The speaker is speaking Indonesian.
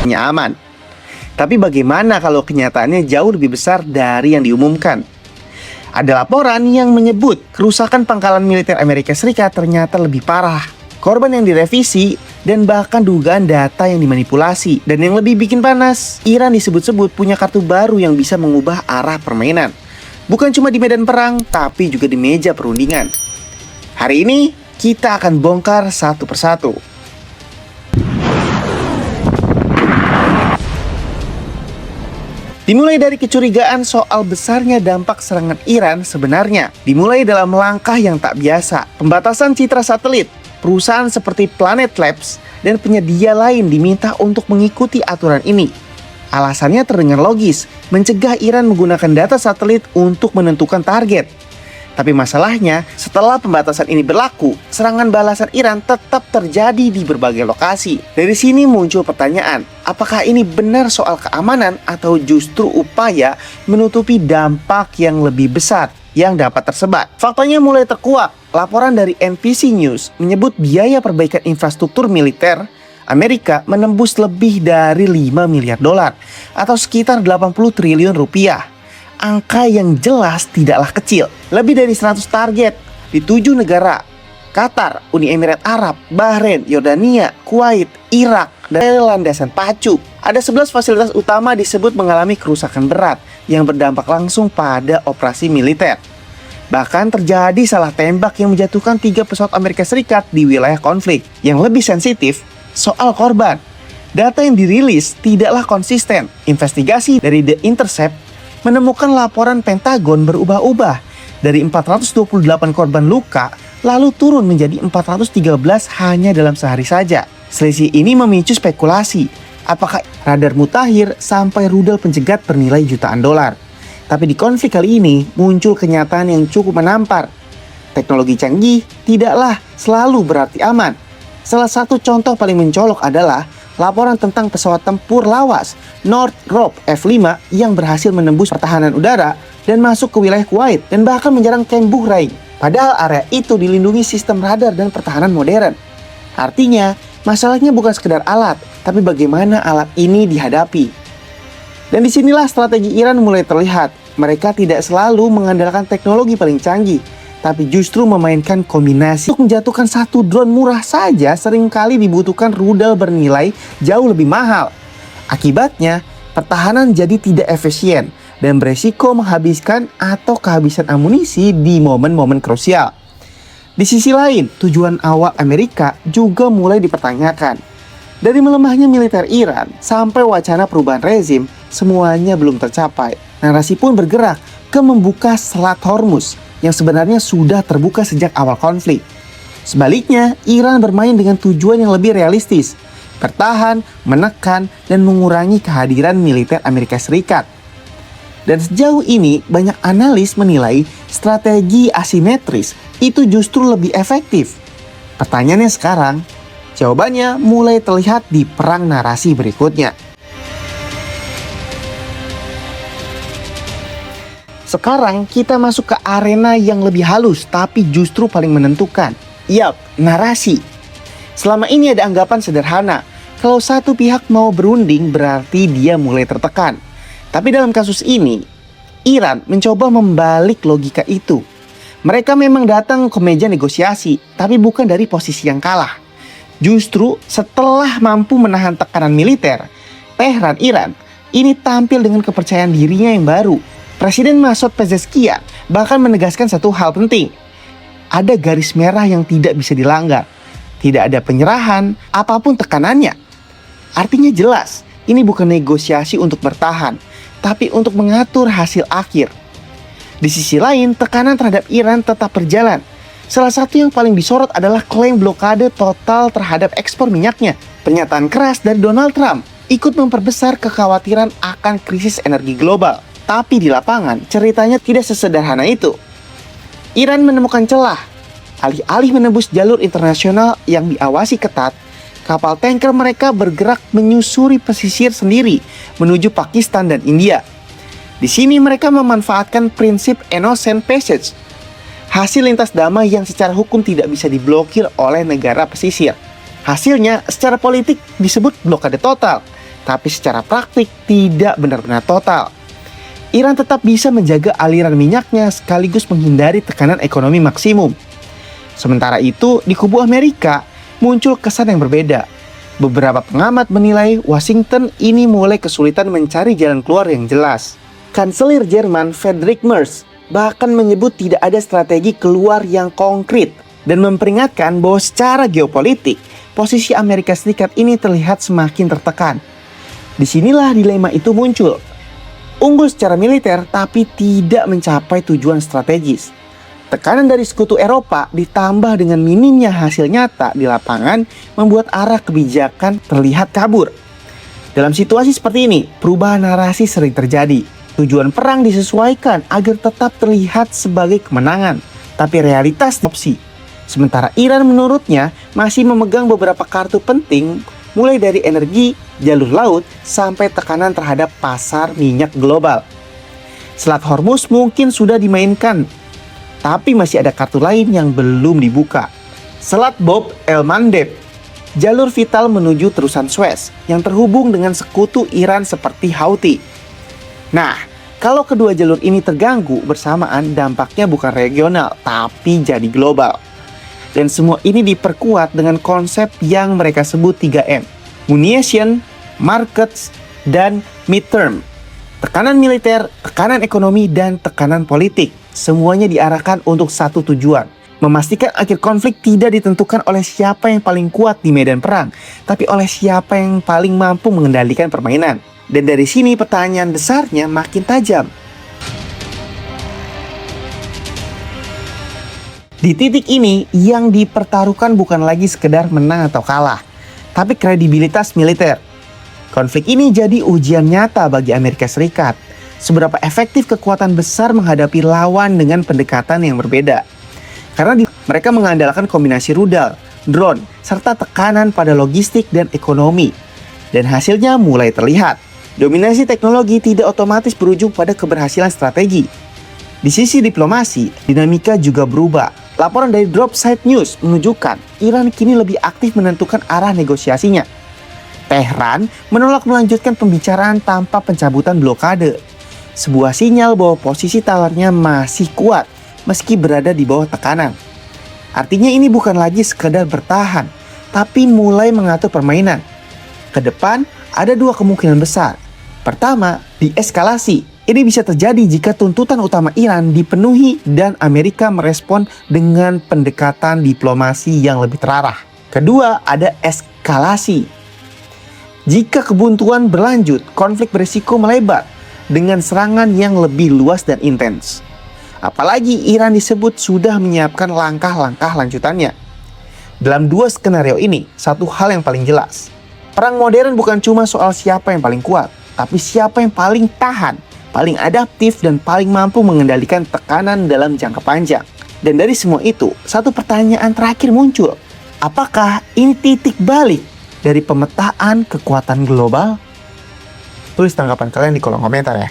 aman. Tapi bagaimana kalau kenyataannya jauh lebih besar dari yang diumumkan? Ada laporan yang menyebut kerusakan pangkalan militer Amerika Serikat ternyata lebih parah. Korban yang direvisi dan bahkan dugaan data yang dimanipulasi. Dan yang lebih bikin panas, Iran disebut-sebut punya kartu baru yang bisa mengubah arah permainan. Bukan cuma di medan perang, tapi juga di meja perundingan. Hari ini, kita akan bongkar satu persatu. Dimulai dari kecurigaan soal besarnya dampak serangan Iran sebenarnya. Dimulai dalam langkah yang tak biasa. Pembatasan citra satelit. Perusahaan seperti Planet Labs dan penyedia lain diminta untuk mengikuti aturan ini. Alasannya terdengar logis, mencegah Iran menggunakan data satelit untuk menentukan target. Tapi masalahnya, setelah pembatasan ini berlaku, serangan balasan Iran tetap terjadi di berbagai lokasi. Dari sini muncul pertanyaan, apakah ini benar soal keamanan atau justru upaya menutupi dampak yang lebih besar yang dapat tersebar? Faktanya mulai terkuak. Laporan dari NBC News menyebut biaya perbaikan infrastruktur militer Amerika menembus lebih dari 5 miliar dolar atau sekitar 80 triliun rupiah. Angka yang jelas tidaklah kecil. Lebih dari 100 target di 7 negara: Qatar, Uni Emirat Arab, Bahrain, Yordania, Kuwait, Irak, dan landasan pacu. Ada 11 fasilitas utama disebut mengalami kerusakan berat yang berdampak langsung pada operasi militer. Bahkan terjadi salah tembak yang menjatuhkan 3 pesawat Amerika Serikat di wilayah konflik. Yang lebih sensitif, soal korban. Data yang dirilis tidaklah konsisten. Investigasi dari The Intercept menemukan laporan Pentagon berubah-ubah. Dari 428 korban luka, lalu turun menjadi 413 hanya dalam sehari saja. Selisih ini memicu spekulasi, apakah radar mutakhir sampai rudal pencegat bernilai jutaan dolar. Tapi di konflik kali ini muncul kenyataan yang cukup menampar. Teknologi canggih tidaklah selalu berarti aman. Salah satu contoh paling mencolok adalah laporan tentang pesawat tempur lawas Northrop F-5 yang berhasil menembus pertahanan udara dan masuk ke wilayah Kuwait dan bahkan menyerang Camp Bahrain. Padahal area itu dilindungi sistem radar dan pertahanan modern. Artinya, masalahnya bukan sekedar alat, tapi bagaimana alat ini dihadapi. Dan disinilah strategi Iran mulai terlihat. Mereka tidak selalu mengandalkan teknologi paling canggih, tapi justru memainkan kombinasi. Untuk menjatuhkan satu drone murah saja seringkali dibutuhkan rudal bernilai jauh lebih mahal. Akibatnya, pertahanan jadi tidak efisien dan beresiko menghabiskan atau kehabisan amunisi di momen-momen krusial. Di sisi lain, tujuan awal Amerika juga mulai dipertanyakan. Dari melemahnya militer Iran sampai wacana perubahan rezim, semuanya belum tercapai. Narasi pun bergerak ke membuka Selat Hormuz yang sebenarnya sudah terbuka sejak awal konflik. Sebaliknya, Iran bermain dengan tujuan yang lebih realistis, bertahan, menekan, dan mengurangi kehadiran militer Amerika Serikat. Dan sejauh ini, banyak analis menilai strategi asimetris itu justru lebih efektif. Pertanyaannya sekarang, jawabannya mulai terlihat di perang narasi berikutnya. Sekarang kita masuk ke arena yang lebih halus tapi justru paling menentukan. Yap, narasi. Selama ini ada anggapan sederhana, kalau satu pihak mau berunding berarti dia mulai tertekan. Tapi dalam kasus ini, Iran mencoba membalik logika itu. Mereka memang datang ke meja negosiasi, tapi bukan dari posisi yang kalah. Justru setelah mampu menahan tekanan militer, Tehran, Iran, ini tampil dengan kepercayaan dirinya yang baru. Presiden Masoud Pezeshkian bahkan menegaskan satu hal penting. Ada garis merah yang tidak bisa dilanggar. Tidak ada penyerahan, apapun tekanannya. Artinya jelas, ini bukan negosiasi untuk bertahan, tapi untuk mengatur hasil akhir. Di sisi lain, tekanan terhadap Iran tetap berjalan. Salah satu yang paling disorot adalah klaim blokade total terhadap ekspor minyaknya. Pernyataan keras dari Donald Trump ikut memperbesar kekhawatiran akan krisis energi global. Tapi di lapangan, ceritanya tidak sesederhana itu. Iran menemukan celah. Alih-alih menembus jalur internasional yang diawasi ketat, kapal tanker mereka bergerak menyusuri pesisir sendiri menuju Pakistan dan India. Di sini mereka memanfaatkan prinsip innocent passage, hasil lintas damai yang secara hukum tidak bisa diblokir oleh negara pesisir. Hasilnya secara politik disebut blokade total. tapi secara praktik tidak benar-benar total. Iran tetap bisa menjaga aliran minyaknya sekaligus menghindari tekanan ekonomi maksimum. Sementara itu, di kubu Amerika muncul kesan yang berbeda. Beberapa pengamat menilai Washington ini mulai kesulitan mencari jalan keluar yang jelas. Kanselir Jerman Friedrich Merz bahkan menyebut tidak ada strategi keluar yang konkret dan memperingatkan bahwa secara geopolitik, posisi Amerika Serikat ini terlihat semakin tertekan. Disinilah dilema itu muncul. Unggul secara militer tapi tidak mencapai tujuan strategis. Tekanan dari sekutu Eropa ditambah dengan minimnya hasil nyata di lapangan membuat arah kebijakan terlihat kabur. Dalam situasi seperti ini, perubahan narasi sering terjadi. Tujuan perang disesuaikan agar tetap terlihat sebagai kemenangan, tapi realitas opsi. Sementara Iran menurutnya masih memegang beberapa kartu penting, mulai dari energi, jalur laut, sampai tekanan terhadap pasar minyak global. Selat Hormuz mungkin sudah dimainkan, tapi masih ada kartu lain yang belum dibuka. Selat Bab el-Mandeb, jalur vital menuju terusan Suez yang terhubung dengan sekutu Iran seperti Houthi. Nah, kalau kedua jalur ini terganggu bersamaan, dampaknya bukan regional, tapi jadi global. Dan semua ini diperkuat dengan konsep yang mereka sebut 3M. Munition, Markets, dan Midterm. Tekanan militer, tekanan ekonomi, dan tekanan politik. Semuanya diarahkan untuk satu tujuan. Memastikan akhir konflik tidak ditentukan oleh siapa yang paling kuat di medan perang, tapi oleh siapa yang paling mampu mengendalikan permainan. Dan dari sini pertanyaan besarnya makin tajam. Di titik ini, yang dipertaruhkan bukan lagi sekedar menang atau kalah, tapi kredibilitas militer. Konflik ini jadi ujian nyata bagi Amerika Serikat. Seberapa efektif kekuatan besar menghadapi lawan dengan pendekatan yang berbeda. Karena mereka mengandalkan kombinasi rudal, drone, serta tekanan pada logistik dan ekonomi. Dan hasilnya mulai terlihat. Dominasi teknologi tidak otomatis berujung pada keberhasilan strategi. Di sisi diplomasi, dinamika juga berubah. Laporan dari Drop Side News menunjukkan Iran kini lebih aktif menentukan arah negosiasinya. Tehran menolak melanjutkan pembicaraan tanpa pencabutan blokade. Sebuah sinyal bahwa posisi tawarnya masih kuat meski berada di bawah tekanan. Artinya ini bukan lagi sekedar bertahan, tapi mulai mengatur permainan. Ke depan ada dua kemungkinan besar. Pertama, dieskalasi. Ini bisa terjadi jika tuntutan utama Iran dipenuhi dan Amerika merespon dengan pendekatan diplomasi yang lebih terarah. Kedua, ada eskalasi. Jika kebuntuan berlanjut, konflik berisiko melebar dengan serangan yang lebih luas dan intens. Apalagi Iran disebut sudah menyiapkan langkah-langkah lanjutannya. Dalam dua skenario ini, satu hal yang paling jelas. Perang modern bukan cuma soal siapa yang paling kuat, tapi siapa yang paling tahan, paling adaptif, dan paling mampu mengendalikan tekanan dalam jangka panjang. Dan dari semua itu, satu pertanyaan terakhir muncul. Apakah ini titik balik dari pemetaan kekuatan global? Tulis tanggapan kalian di kolom komentar ya.